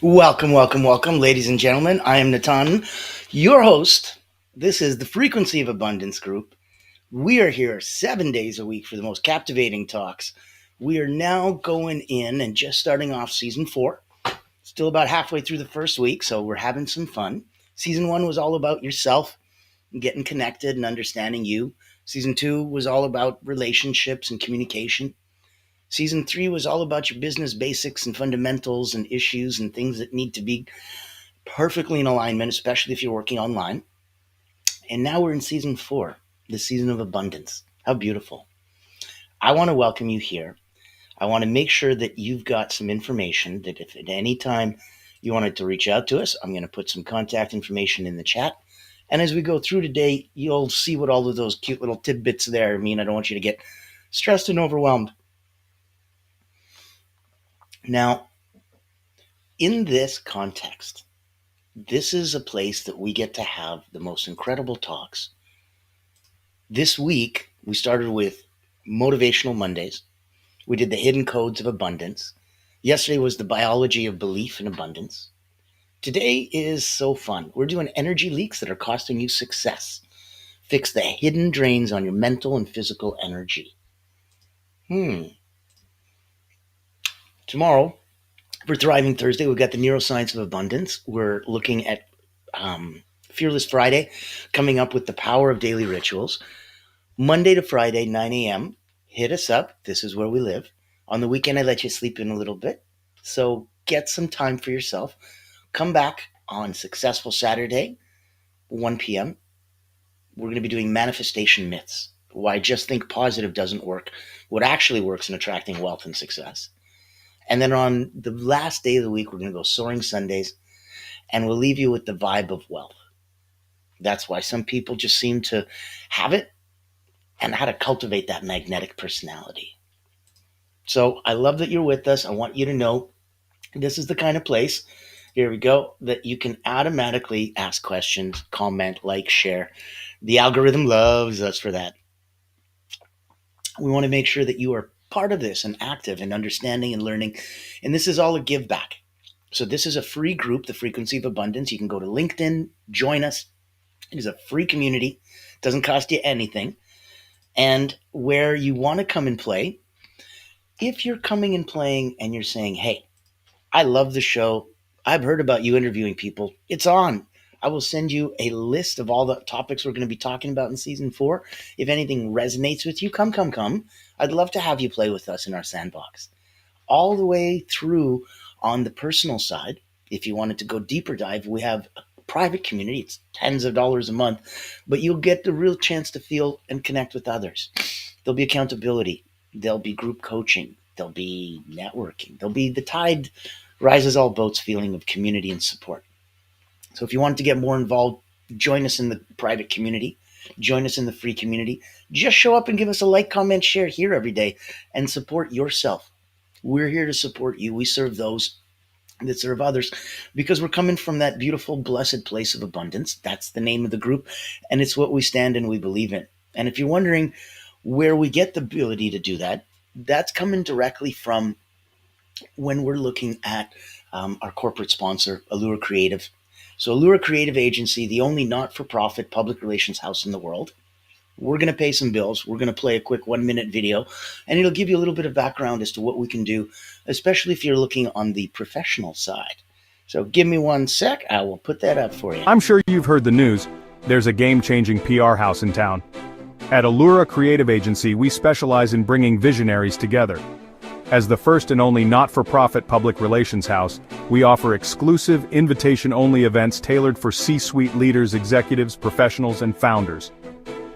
Welcome, welcome, welcome, ladies and gentlemen. I am Natan, your host. This is the Frequency of Abundance group. We are here 7 days a week for the most captivating talks. We are now going in and just starting off season 4. Still about halfway through the first week, so we're having some fun. Season 1 was all about yourself and getting connected and understanding you. Season 2 was all about relationships and communication. Season 3 was all about your business basics and fundamentals and issues and things that need to be perfectly in alignment, especially if you're working online. And now we're in season 4, the season of abundance. How beautiful. I want to welcome you here. I want to make sure that you've got some information that if at any time you wanted to reach out to us, I'm going to put some contact information in the chat. And as we go through today, you'll see what all of those cute little tidbits there mean. I don't want you to get stressed and overwhelmed. Now, in this context, this is a place that we get to have the most incredible talks. This week, we started with Motivational Mondays. We did the Hidden Codes of Abundance. Yesterday was the Biology of Belief in Abundance. Today is so fun. We're doing energy leaks that are costing you success. Fix the hidden drains on your mental and physical energy. Tomorrow, for Thriving Thursday, we've got the Neuroscience of Abundance. We're looking at Fearless Friday, coming up with the power of daily rituals. Monday to Friday, 9 a.m., hit us up. This is where we live. On the weekend, I let you sleep in a little bit. So get some time for yourself. Come back on Successful Saturday, 1 p.m. We're going to be doing manifestation myths. Why just think positive doesn't work. What actually works in attracting wealth and success. And then on the last day of the week, we're going to go Soaring Sundays, and we'll leave you with the vibe of wealth. That's why some people just seem to have it and how to cultivate that magnetic personality. So I love that you're with us. I want you to know this is the kind of place, here we go, that you can automatically ask questions, comment, like, share. The algorithm loves us for that. We want to make sure that you are part of this and active and understanding and learning. And this is all a give back. So this is a free group, the Frequency of Abundance. You can go to LinkedIn, join us. It is a free community. It doesn't cost you anything. And where you want to come and play, if you're coming and playing and you're saying, hey, I love the show. I've heard about you interviewing people. It's on. I will send you a list of all the topics we're going to be talking about in season 4. If anything resonates with you, come. I'd love to have you play with us in our sandbox. All the way through on the personal side, if you wanted to go deeper dive, we have a private community. It's tens of dollars a month, but you'll get the real chance to feel and connect with others. There'll be accountability. There'll be group coaching. There'll be networking. There'll be the tide rises all boats feeling of community and support. So if you want to get more involved, join us in the private community. Join us in the free community. Just show up and give us a like, comment, share here every day and support yourself. We're here to support you. We serve those that serve others because we're coming from that beautiful, blessed place of abundance. That's the name of the group, and it's what we stand and we believe in. And if you're wondering where we get the ability to do that, that's coming directly from when we're looking at our corporate sponsor, Allura Creative. So Allura Creative Agency, the only not-for-profit public relations house in the world. We're going to pay some bills. We're going to play a quick 1-minute video, and it'll give you a little bit of background as to what we can do, especially if you're looking on the professional side. So give me 1 sec. I will put that up for you. I'm sure you've heard the news. There's a game-changing PR house in town. At Allura Creative Agency, we specialize in bringing visionaries together. As the first and only not-for-profit public relations house, we offer exclusive, invitation-only events tailored for C-suite leaders, executives, professionals, and founders.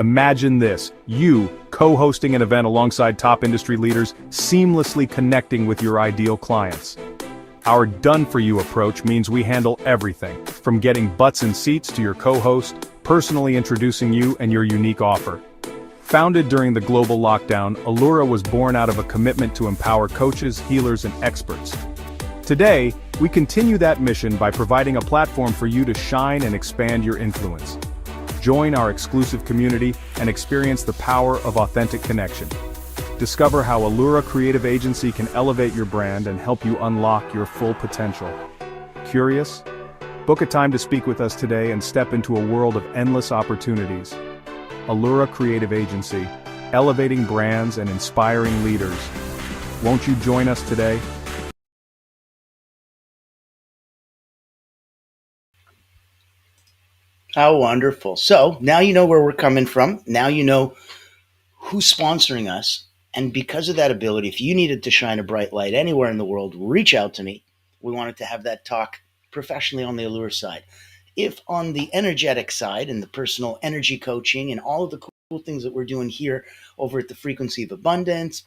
Imagine this, you co-hosting an event alongside top industry leaders, seamlessly connecting with your ideal clients. Our done-for-you approach means we handle everything, from getting butts in seats to your co-host, personally introducing you and your unique offer. Founded during the global lockdown, Allura was born out of a commitment to empower coaches, healers, and experts. Today, we continue that mission by providing a platform for you to shine and expand your influence. Join our exclusive community and experience the power of authentic connection. Discover how Allura Creative Agency can elevate your brand and help you unlock your full potential. Curious? Book a time to speak with us today and step into a world of endless opportunities. Allura Creative Agency, elevating brands and inspiring leaders. Won't you join us today? How wonderful. So now you know where we're coming from. Now you know who's sponsoring us. And because of that ability, if you needed to shine a bright light anywhere in the world, reach out to me. We wanted to have that talk professionally on the Allure side. If on the energetic side and the personal energy coaching and all of the cool things that we're doing here over at the Frequency of Abundance,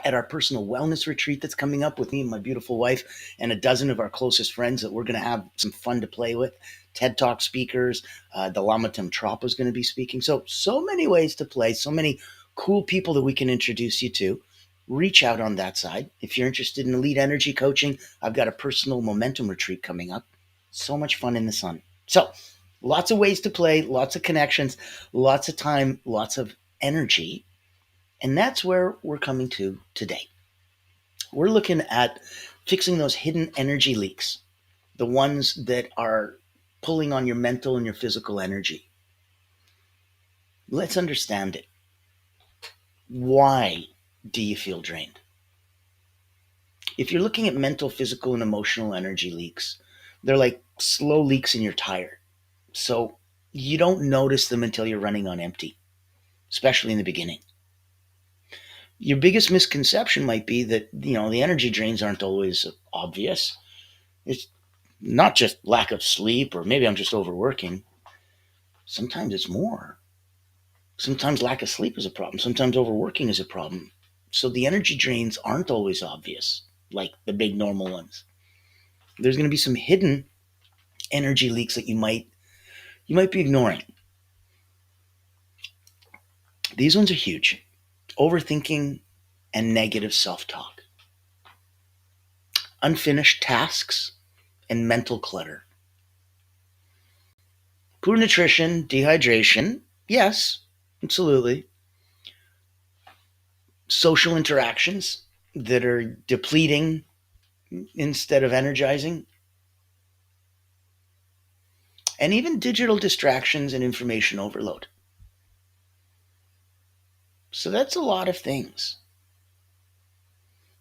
at our personal wellness retreat that's coming up with me and my beautiful wife and a dozen of our closest friends that we're going to have some fun to play with. TED Talk speakers, the Lama Trop is going to be speaking. So many ways to play, so many cool people that we can introduce you to. Reach out on that side. If you're interested in elite energy coaching, I've got a personal momentum retreat coming up. So much fun in the sun. So lots of ways to play, lots of connections, lots of time, lots of energy. And that's where we're coming to today. We're looking at fixing those hidden energy leaks, the ones that are pulling on your mental and your physical energy. Let's understand it. Why do you feel drained? If you're looking at mental, physical, and emotional energy leaks, they're like slow leaks in your tire. So you don't notice them until you're running on empty, especially in the beginning. Your biggest misconception might be that, the energy drains aren't always obvious. It's not just lack of sleep, or maybe I'm just overworking. Sometimes it's more. Sometimes lack of sleep is a problem. Sometimes overworking is a problem. So the energy drains aren't always obvious, like the big normal ones. There's going to be some hidden energy leaks that you might be ignoring. These ones are huge. Overthinking and negative self-talk. Unfinished tasks and mental clutter. Poor nutrition, dehydration. Yes, absolutely. Social interactions that are depleting instead of energizing, and even digital distractions and information overload. So that's a lot of things.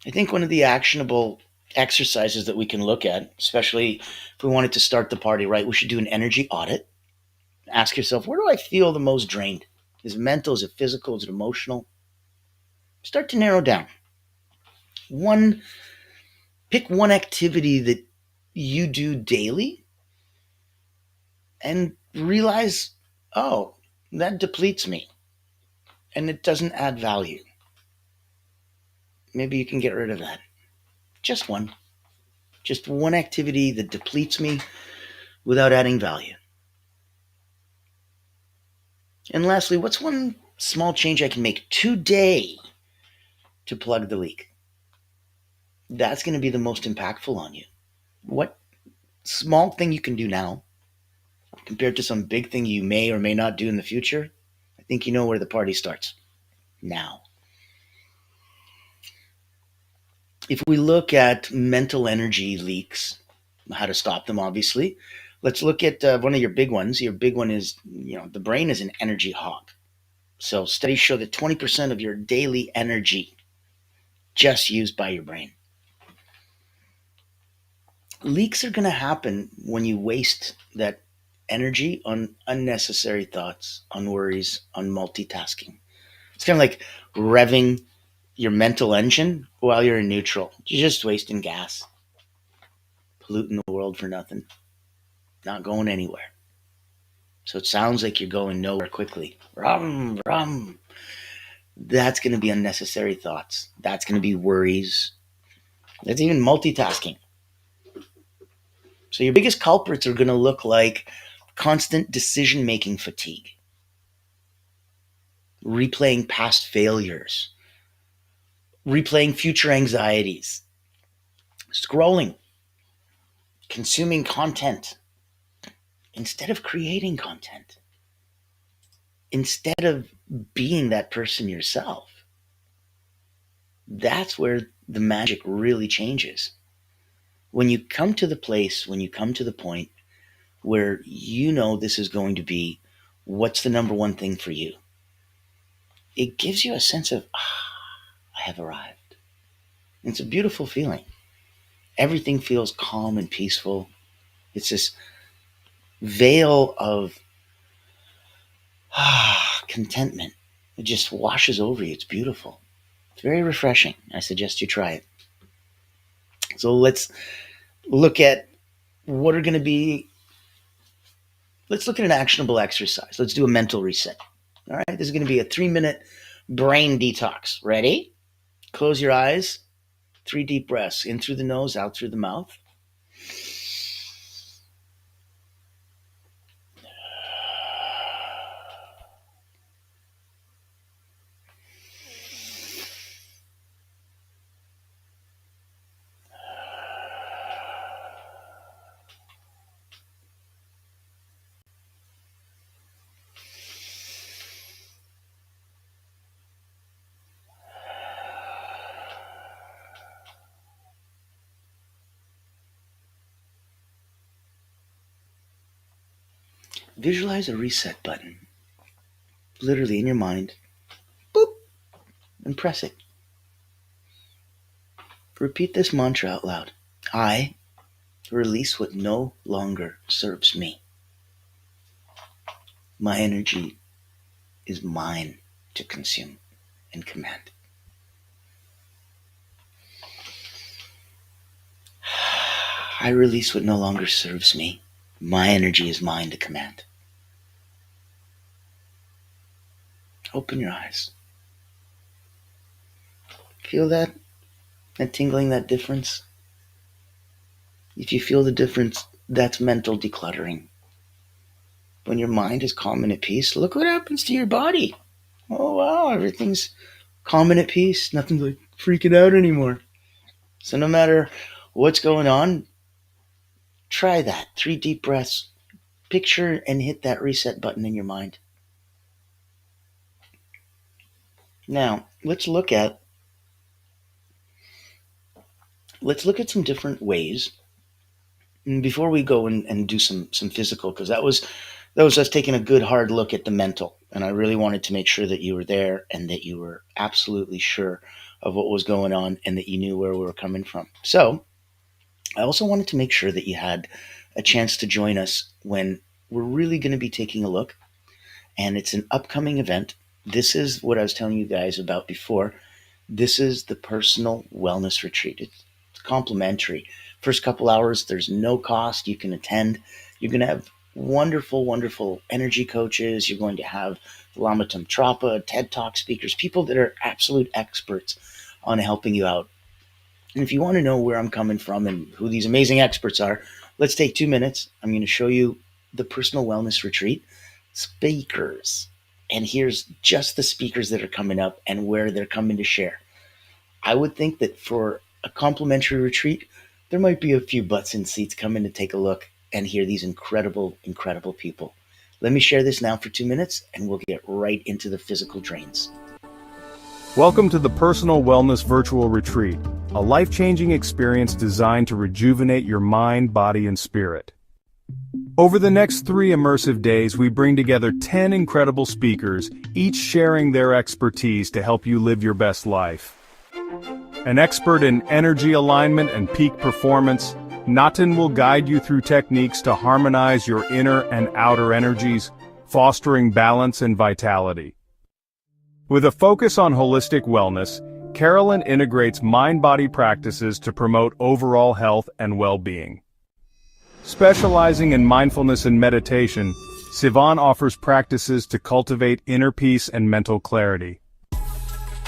I think one of the actionable exercises that we can look at, especially if we wanted to start the party right, we should do an energy audit. Ask yourself, where do I feel the most drained? Is it mental? Is it physical? Is it emotional? Start to narrow down. One, pick one activity that you do daily and realize, oh, that depletes me and it doesn't add value. Maybe you can get rid of that. Just one. Just one activity that depletes me without adding value. And lastly, what's one small change I can make today to plug the leak? That's going to be the most impactful on you. What small thing you can do now compared to some big thing you may or may not do in the future? I think you know where the party starts. Now. If we look at mental energy leaks, how to stop them, obviously, let's look at one of your big ones. Your big one is, the brain is an energy hog. So studies show that 20% of your daily energy just used by your brain. Leaks are going to happen when you waste that energy on unnecessary thoughts, on worries, on multitasking. It's kind of like revving your mental engine while you're in neutral. You're just wasting gas, polluting the world for nothing, not going anywhere. So it sounds like you're going nowhere quickly. Rum, rum. That's going to be unnecessary thoughts. That's going to be worries. That's even multitasking. So your biggest culprits are going to look like constant decision making fatigue, replaying past failures, replaying future anxieties, scrolling, consuming content instead of creating content, instead of being that person yourself. That's where the magic really changes. When you come to the place, when you come to the point where you know this is going to be what's the number one thing for you, it gives you a sense of, I have arrived. It's a beautiful feeling. Everything feels calm and peaceful. It's this veil of contentment. It just washes over you. It's beautiful. It's very refreshing. I suggest you try it. So let's look at what are going to be, let's look at an actionable exercise. Let's do a mental reset. All right, this is going to be a 3-minute brain detox. Ready? Close your eyes. 3 deep breaths, in through the nose, out through the mouth. Visualize a reset button, literally in your mind. Boop, and press it. Repeat this mantra out loud. I release what no longer serves me. My energy is mine to consume and command. I release what no longer serves me. My energy is mine to command. Open your eyes. Feel that tingling, that difference? If you feel the difference, that's mental decluttering. When your mind is calm and at peace, look what happens to your body. Oh wow, everything's calm and at peace. Nothing's like freaking out anymore. So no matter what's going on, try that. 3 deep breaths. Picture and hit that reset button in your mind. Now, let's look at some different ways. And before we go and do some physical, because that was us taking a good hard look at the mental. And I really wanted to make sure that you were there and that you were absolutely sure of what was going on and that you knew where we were coming from. So I also wanted to make sure that you had a chance to join us when we're really going to be taking a look. And it's an upcoming event. This is what I was telling you guys about before. This is the personal wellness retreat. It's complimentary. First couple hours, there's no cost. You can attend. You're going to have wonderful, wonderful energy coaches. You're going to have Lama Tamtrapa, TED Talk speakers, people that are absolute experts on helping you out. And if you want to know where I'm coming from and who these amazing experts are, let's take 2 minutes. I'm going to show you the personal wellness retreat speakers. And here's just the speakers that are coming up and where they're coming to share. I would think that for a complimentary retreat, there might be a few butts in seats coming to take a look and hear these incredible, incredible people. Let me share this now for 2 minutes and we'll get right into the physical drains. Welcome to the Personal Wellness Virtual Retreat, a life-changing experience designed to rejuvenate your mind, body, and spirit. Over the next 3 immersive days, we bring together 10 incredible speakers, each sharing their expertise to help you live your best life. An expert in energy alignment and peak performance, Natin will guide you through techniques to harmonize your inner and outer energies, fostering balance and vitality. With a focus on holistic wellness, Carolyn integrates mind-body practices to promote overall health and well-being. Specializing in mindfulness and meditation, Sivan offers practices to cultivate inner peace and mental clarity.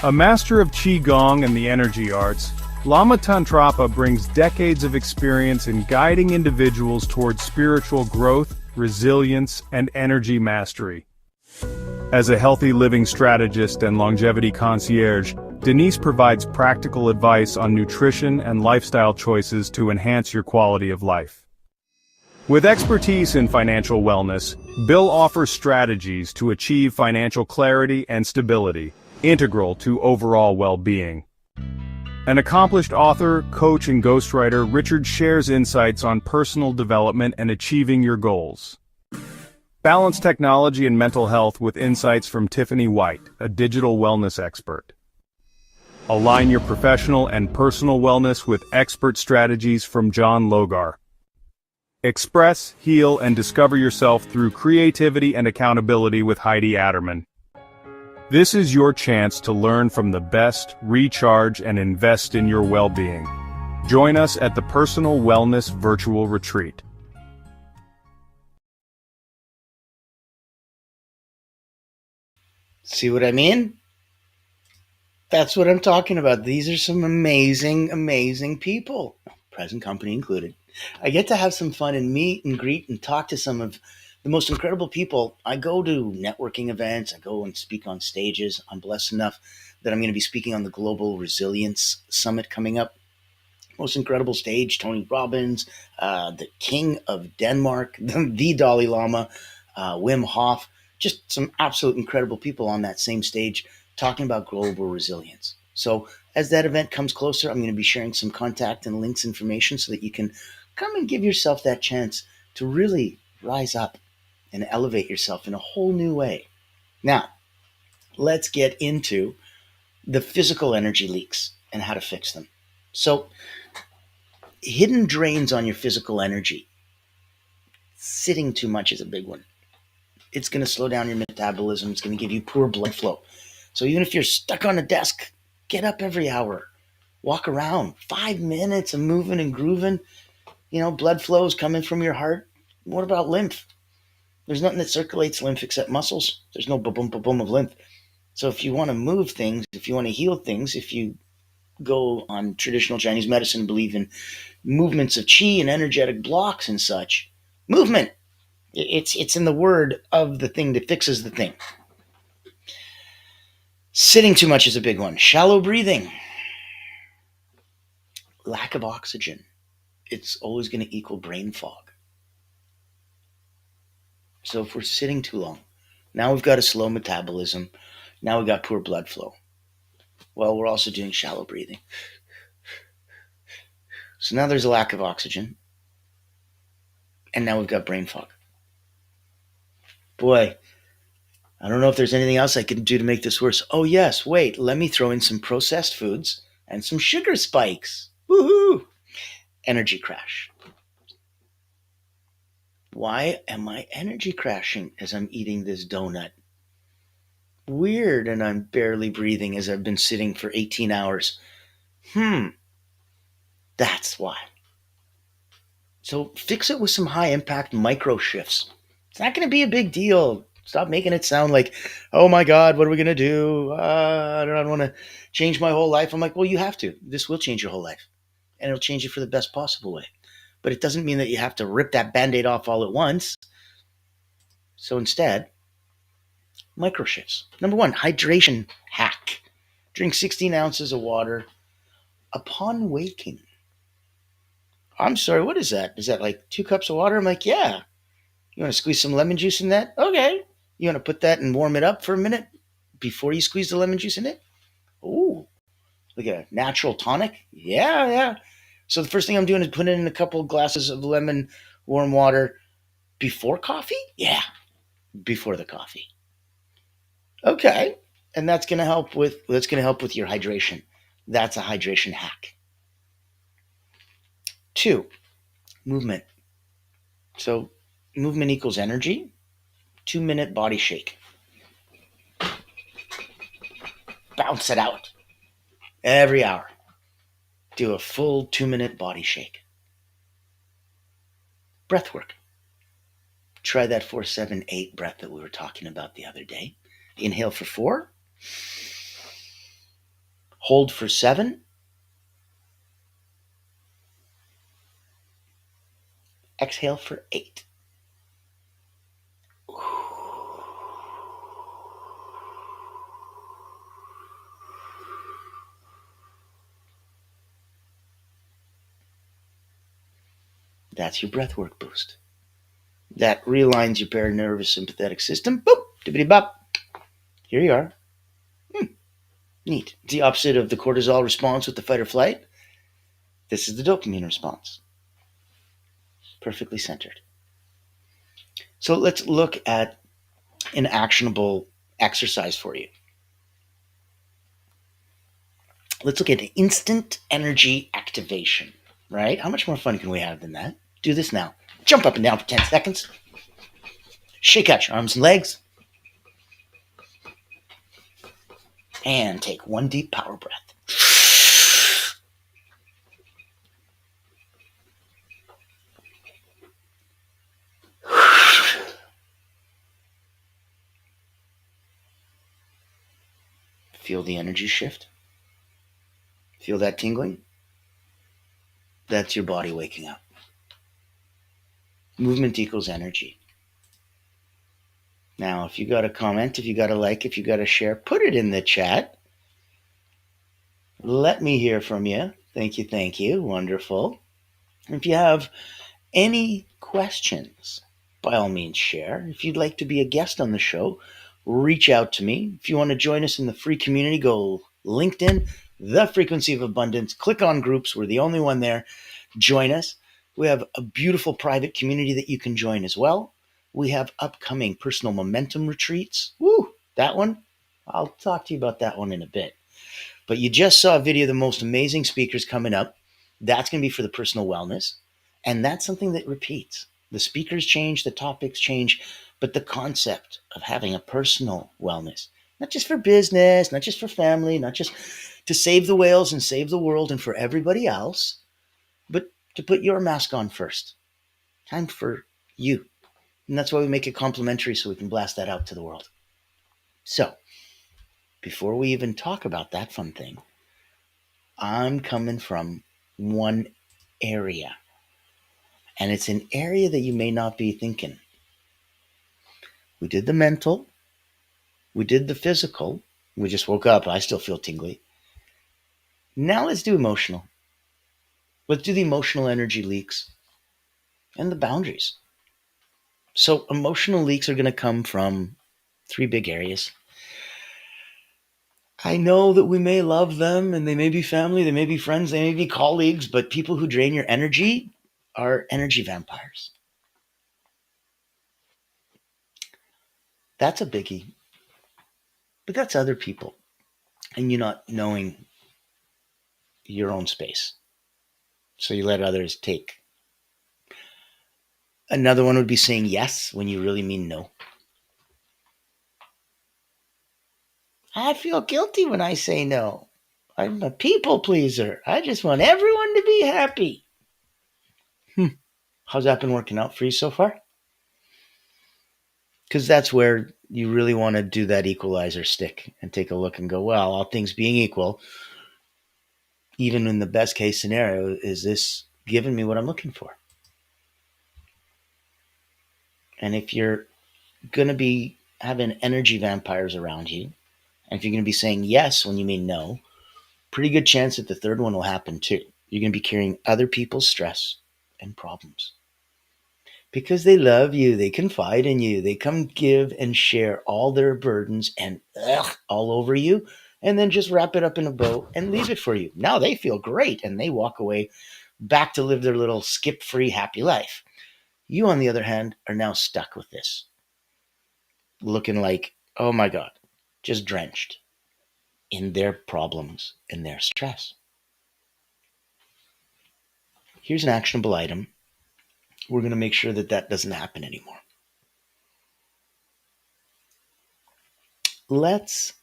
A master of Qigong and the energy arts, Lama Tantrapa brings decades of experience in guiding individuals towards spiritual growth, resilience, and energy mastery. As a healthy living strategist and longevity concierge, Denise provides practical advice on nutrition and lifestyle choices to enhance your quality of life. With expertise in financial wellness, Bill offers strategies to achieve financial clarity and stability, integral to overall well-being. An accomplished author, coach, and ghostwriter, Richard shares insights on personal development and achieving your goals. Balance technology and mental health with insights from Tiffany White, a digital wellness expert. Align your professional and personal wellness with expert strategies from John Logar. Express, heal, and discover yourself through creativity and accountability with Heidi Adderman. This is your chance to learn from the best, recharge, and invest in your well-being. Join us at the Personal Wellness Virtual Retreat. See what I mean? That's what I'm talking about. These are some amazing, amazing people, present company included. I get to have some fun and meet and greet and talk to some of the most incredible people. I go to networking events, I go and speak on stages. I'm blessed enough that I'm going to be speaking on the Global Resilience Summit coming up. Most incredible stage, Tony Robbins, the King of Denmark, the Dalai Lama, Wim Hof, just some absolute incredible people on that same stage talking about global resilience. So as that event comes closer, I'm going to be sharing some contact and links information so that you can come and give yourself that chance to really rise up and elevate yourself in a whole new way. Now, let's get into the physical energy leaks and how to fix them. So, hidden drains on your physical energy. Sitting too much is a big one. It's going to slow down your metabolism. It's going to give you poor blood flow. So even if you're stuck on a desk, get up every hour. Walk around. 5 minutes of moving and grooving. Blood flow is coming from your heart. What about lymph? There's nothing that circulates lymph except muscles. There's no boom, boom, boom of lymph. So if you want to move things, if you want to heal things, if you go on traditional Chinese medicine and believe in movements of qi and energetic blocks and such, movement. It's in the word of the thing that fixes the thing. Sitting too much is a big one. Shallow breathing. Lack of oxygen. It's always going to equal brain fog. So if we're sitting too long, now we've got a slow metabolism. Now we've got poor blood flow. Well, we're also doing shallow breathing. So now there's a lack of oxygen. And now we've got brain fog. Boy, I don't know if there's anything else I can do to make this worse. Oh, yes, wait, let me throw in some processed foods and some sugar spikes. Woohoo! Energy crash. Why am I energy crashing as I'm eating this donut? Weird, and I'm barely breathing as I've been sitting for 18 hours. That's why. So fix it with some high impact micro shifts. It's not going to be a big deal. Stop making it sound like, oh my God, what are we going to do? I don't want to change my whole life. I'm like, well, you have to. This will change your whole life. And it'll change it for the best possible way. But it doesn't mean that you have to rip that Band-Aid off all at once. So instead, micro shifts. Number one, hydration hack. Drink 16 ounces of water upon waking. I'm sorry, what is that? Is that like 2 cups of water? I'm like, yeah. You want to squeeze some lemon juice in that? Okay. You want to put that and warm it up for a minute before you squeeze the lemon juice in it? Ooh, like a natural tonic? Yeah, yeah. So the first thing I'm doing is putting in a couple of glasses of lemon warm water before coffee? Yeah, before the coffee. Okay. And that's going to help with your hydration. That's a hydration hack. 2, movement. So movement equals energy. 2-minute body shake. Bounce it out every hour. Do a full 2-minute body shake. Breath work. Try that 4-7-8 breath that we were talking about the other day. Inhale for 4. Hold for 7. Exhale for 8. That's your breath work boost. That realigns your paranervous sympathetic system. Boop, dippity bop. Here you are. Neat. The opposite of the cortisol response with the fight or flight. This is the dopamine response. Perfectly centered. So let's look at an actionable exercise for you. Let's look at instant energy activation, right? How much more fun can we have than that? Do this now. Jump up and down for 10 seconds. Shake out your arms and legs. And take one deep power breath. Feel the energy shift. Feel that tingling? That's your body waking up. Movement equals energy. Now, if you got a comment, if you got a like, if you got a share, put it in the chat. Let me hear from you. Thank you, thank you. Wonderful. If you have any questions, by all means share. If you'd like to be a guest on the show, reach out to me. If you want to join us in the free community, go LinkedIn, The Frequency of Abundance. Click on groups. We're the only one there. Join us. We have a beautiful private community that you can join as well. We have upcoming personal momentum retreats. Woo, that one. I'll talk to you about that one in a bit. But you just saw a video of the most amazing speakers coming up. That's going to be for the personal wellness. And that's something that repeats. The speakers change, the topics change, but the concept of having a personal wellness, not just for business, not just for family, not just to save the whales and save the world and for everybody else, but to put your mask on first. Time for you. And that's why we make it complimentary so we can blast that out to the world. So, before we even talk about that fun thing, I'm coming from one area. And it's an area that you may not be thinking. We did the mental. We did the physical. We just woke up. I still feel tingly. Now let's do emotional. Let's do the emotional energy leaks and the boundaries. So emotional leaks are going to come from three big areas. I know that we may love them and they may be family, they may be friends, they may be colleagues, but people who drain your energy are energy vampires. That's a biggie. But that's other people and you not knowing your own space. So you let others take. Another one would be saying yes when you really mean no. I feel guilty when I say no. I'm a people pleaser. I just want everyone to be happy. How's that been working out for you so far? Because that's where you really want to do that equalizer stick and take a look and go, well, all things being equal, even in the best case scenario, is this giving me what I'm looking for? And if you're going to be having energy vampires around you, and if you're going to be saying yes when you mean no, pretty good chance that the third one will happen too. You're going to be carrying other people's stress and problems. Because they love you, they confide in you, they come give and share all their burdens and all over you, and then just wrap it up in a bow and leave it for you. Now they feel great and they walk away back to live their little skip free happy life. You, on the other hand, are now stuck with this, looking like, oh my God, just drenched in their problems and their stress. Here's an actionable item. We're going to make sure that that doesn't happen anymore. Let's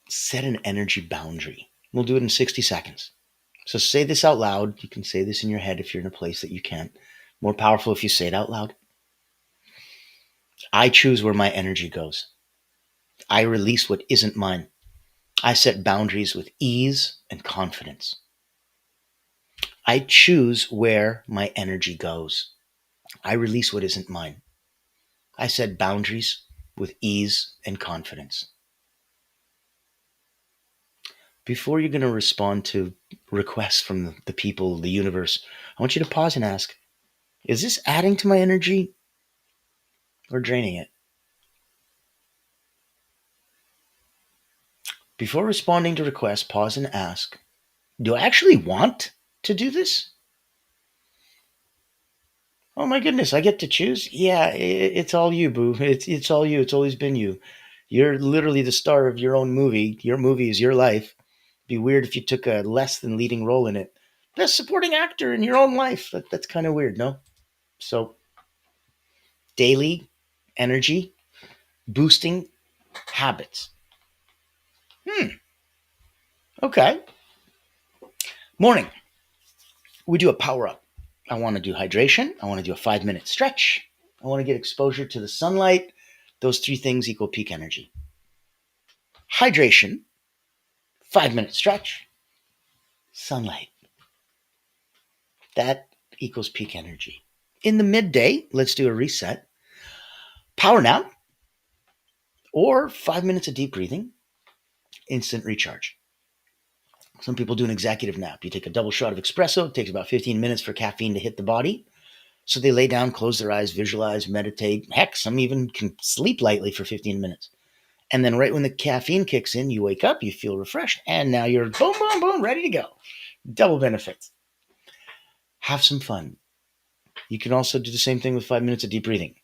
set an energy boundary. We'll do it in 60 seconds. So say this out loud. You can say this in your head if you're in a place that you can't. More powerful if you say it out loud. I choose where my energy goes. I release what isn't mine. I set boundaries with ease and confidence. I choose where my energy goes. I release what isn't mine. I set boundaries with ease and confidence. Before you're going to respond to requests from the people, the universe, I want you to pause and ask, is this adding to my energy or draining it? Before responding to requests, pause and ask, do I actually want to do this? Oh my goodness, I get to choose? Yeah, it's all you, boo. It's all you. It's always been you. You're literally the star of your own movie. Your movie is your life. It'd be weird if you took a less than leading role in it. Best supporting actor in your own life. That's kind of weird, no? So, daily energy boosting habits. Okay. Morning. We do a power up. I want to do hydration. I want to do a 5-minute stretch. I want to get exposure to the sunlight. Those three things equal peak energy. Hydration, 5-minute stretch, sunlight. That equals peak energy. In the midday, let's do a reset. Power nap or 5 minutes of deep breathing, instant recharge. Some people do an executive nap. You take a double shot of espresso. It takes about 15 minutes for caffeine to hit the body. So they lay down, close their eyes, visualize, meditate. Heck, some even can sleep lightly for 15 minutes. And then right when the caffeine kicks in, you wake up, you feel refreshed, and now you're boom, boom, boom, ready to go. Double benefits. Have some fun. You can also do the same thing with 5 minutes of deep breathing.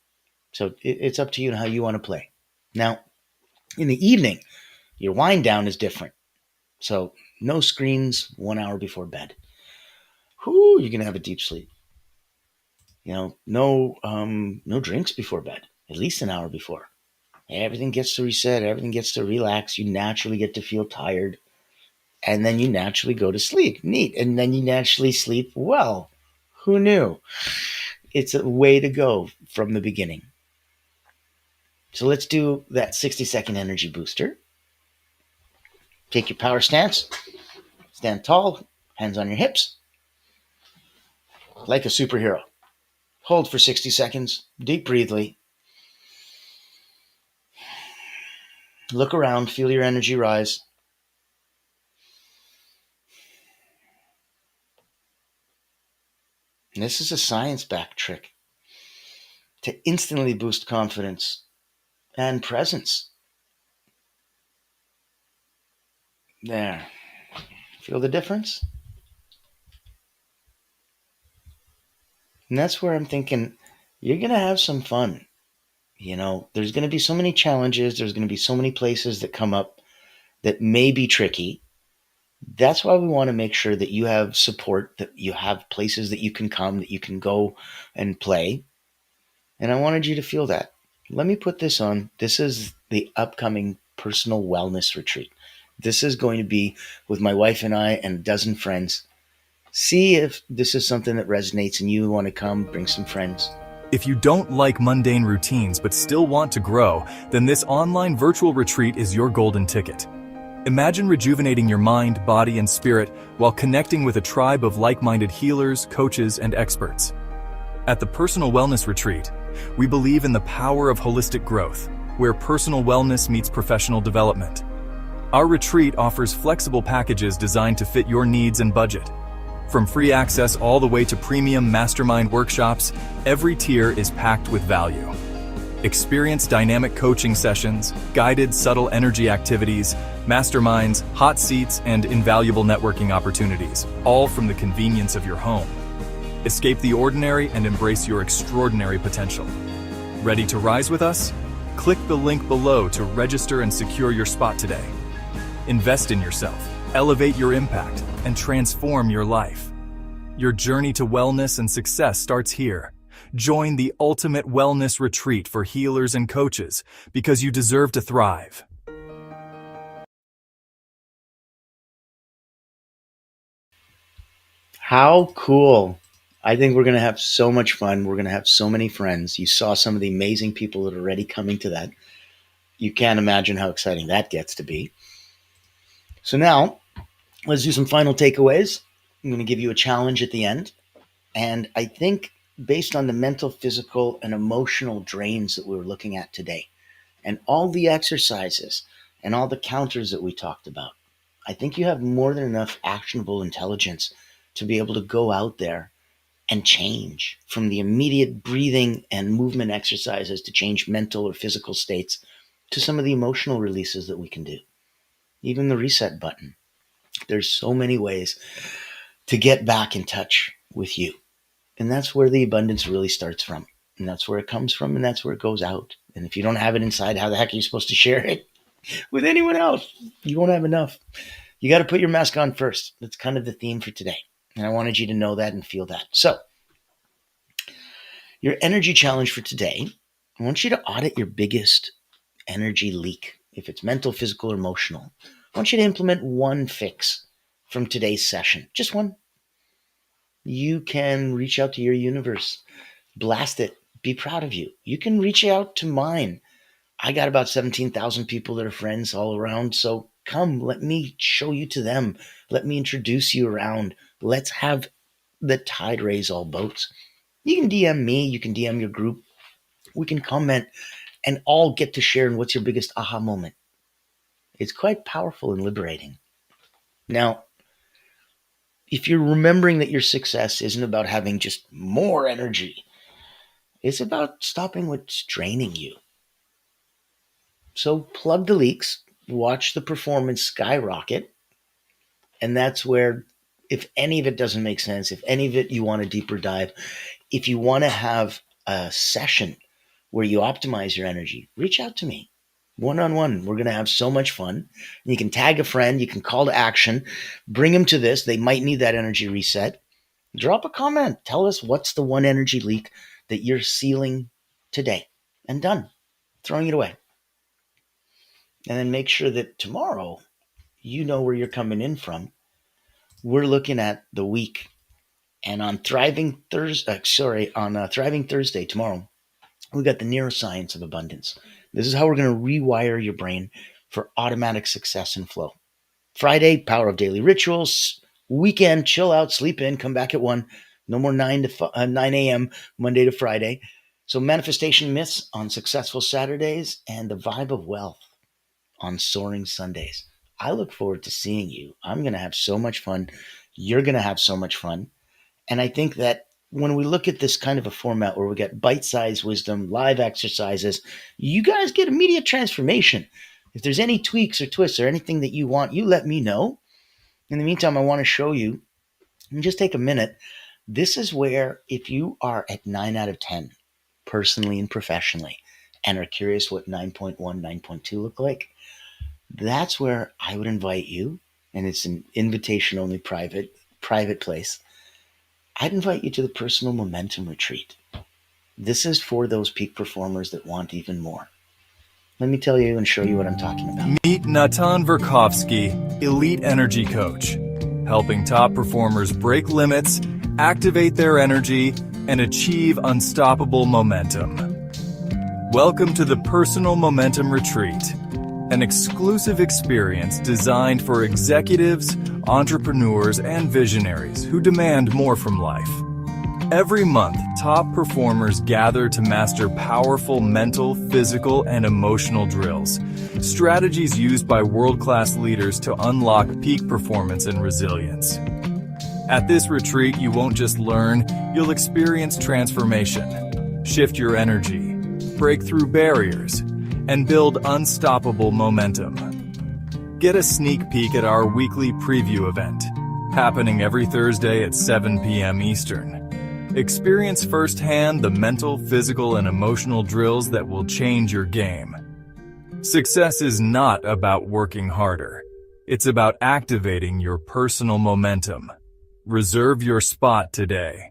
So it's up to you and how you want to play. Now, in the evening, your wind down is different. So no screens 1 hour before bed. Whoo, you're gonna have a deep sleep. No drinks before bed. At least an hour before. Everything gets to reset. Everything gets to relax. You naturally get to feel tired, and then you naturally go to sleep. Neat, and then you naturally sleep well. Who knew? It's a way to go from the beginning. So let's do that 60-second energy booster. Take your power stance. Stand tall, hands on your hips, like a superhero. Hold for 60 seconds. Deep breathly. Look around. Feel your energy rise. And this is a science-backed trick to instantly boost confidence and presence. There. Feel the difference? And that's where I'm thinking you're going to have some fun. There's going to be so many challenges. There's going to be so many places that come up that may be tricky. That's why we want to make sure that you have support, that you have places that you can come, that you can go and play. And I wanted you to feel that. Let me put this on. This is the upcoming personal wellness retreat. This is going to be with my wife and I and a dozen friends. See if this is something that resonates and you want to come, bring some friends. If you don't like mundane routines but still want to grow, then this online virtual retreat is your golden ticket. Imagine rejuvenating your mind, body, and spirit while connecting with a tribe of like-minded healers, coaches, and experts. At the Personal Wellness Retreat, we believe in the power of holistic growth, where personal wellness meets professional development. Our retreat offers flexible packages designed to fit your needs and budget. From free access all the way to premium mastermind workshops, every tier is packed with value. Experience dynamic coaching sessions, guided subtle energy activities, masterminds, hot seats, and invaluable networking opportunities, all from the convenience of your home. Escape the ordinary and embrace your extraordinary potential. Ready to rise with us? Click the link below to register and secure your spot today. Invest in yourself, elevate your impact, and transform your life. Your journey to wellness and success starts here. Join the ultimate wellness retreat for healers and coaches because you deserve to thrive. How cool. I think we're going to have so much fun. We're going to have so many friends. You saw some of the amazing people that are already coming to that. You can't imagine how exciting that gets to be. So now, let's do some final takeaways. I'm going to give you a challenge at the end. And I think based on the mental, physical, and emotional drains that we were looking at today, and all the exercises and all the counters that we talked about, I think you have more than enough actionable intelligence to be able to go out there and change from the immediate breathing and movement exercises to change mental or physical states to some of the emotional releases that we can do. even the reset button. There's so many ways to get back in touch with you. And that's where the abundance really starts from. And that's where it comes from, and that's where it goes out. And if you don't have it inside, how the heck are you supposed to share it with anyone else? You won't have enough. You got to put your mask on first. That's kind of the theme for today. And I wanted you to know that and feel that. So, your energy challenge for today, I want you to audit your biggest energy leak. If it's mental, physical, or emotional, I want you to implement one fix from today's session. Just one. You can reach out to your universe, blast it, be proud of you. You can reach out to mine. I got about 17,000 people that are friends all around. So come, let me show you to them. Let me introduce you around. Let's have the tide raise all boats. You can DM me, you can DM your group. We can comment and all get to share in what's your biggest aha moment. It's quite powerful and liberating. Now, if you're remembering that your success isn't about having just more energy, it's about stopping what's draining you. So plug the leaks, watch the performance skyrocket, and that's where, if any of it doesn't make sense, if any of it you want a deeper dive, if you want to have a session where you optimize your energy, reach out to me. One-on-one. We're going to have so much fun. You can tag a friend. You can call to action. Bring them to this. They might need that energy reset. Drop a comment. Tell us what's the one energy leak that you're sealing today. And done. Throwing it away. And then make sure that tomorrow you know where you're coming in from. We're looking at the week. And on Thriving Thursday tomorrow, we got the neuroscience of abundance. This is how we're going to rewire your brain for automatic success and flow. Friday, power of daily rituals. Weekend, chill out, sleep in, come back at 1. No more 9 a.m. Monday to Friday. So manifestation myths on successful Saturdays and the vibe of wealth on soaring Sundays. I look forward to seeing you. I'm going to have so much fun. You're going to have so much fun. And I think that when we look at this kind of a format where we get bite-sized wisdom, live exercises, you guys get immediate transformation. If there's any tweaks or twists or anything that you want, you let me know. In the meantime, I want to show you, and just take a minute. This is where, if you are at 9 out of 10, personally and professionally, and are curious what 9.1, 9.2 look like, that's where I would invite you, and it's an invitation-only private place. I'd invite you to the Personal Momentum Retreat. This is for those peak performers that want even more. Let me tell you and show you what I'm talking about. Meet Natan Verkovsky, Elite Energy Coach, helping top performers break limits, activate their energy, and achieve unstoppable momentum. Welcome to the Personal Momentum Retreat, an exclusive experience designed for executives, entrepreneurs, and visionaries who demand more from life. Every month, top performers gather to master powerful mental, physical, and emotional drills, strategies used by world-class leaders to unlock peak performance and resilience. At this retreat, you won't just learn, you'll experience transformation, shift your energy, break through barriers, and build unstoppable momentum. Get a sneak peek at our weekly preview event, happening every Thursday at 7 p.m. Eastern. Experience firsthand the mental, physical, and emotional drills that will change your game. Success is not about working harder. It's about activating your personal momentum. Reserve your spot today.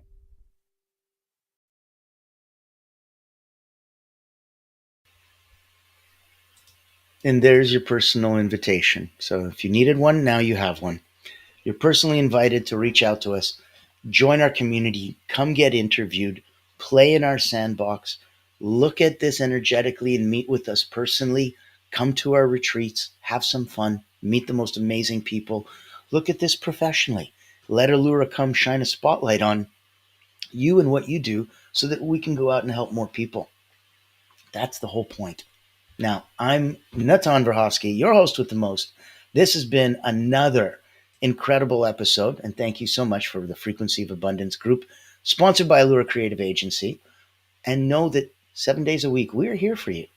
And there's your personal invitation. So if you needed one, now you have one. You're personally invited to reach out to us, join our community, come get interviewed, play in our sandbox, look at this energetically and meet with us personally, come to our retreats, have some fun, meet the most amazing people, look at this professionally. Let Allura come shine a spotlight on you and what you do so that we can go out and help more people. That's the whole point. Now, I'm Natan Verhovsky, your host with the most. This has been another incredible episode, and thank you so much for the Frequency of Abundance group, sponsored by Allura Creative Agency. And know that 7 days a week, we're here for you.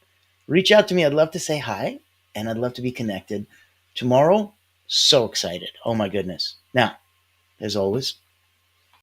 Reach out to me. I'd love to say hi, and I'd love to be connected. Tomorrow, so excited. Oh my goodness. Now, as always,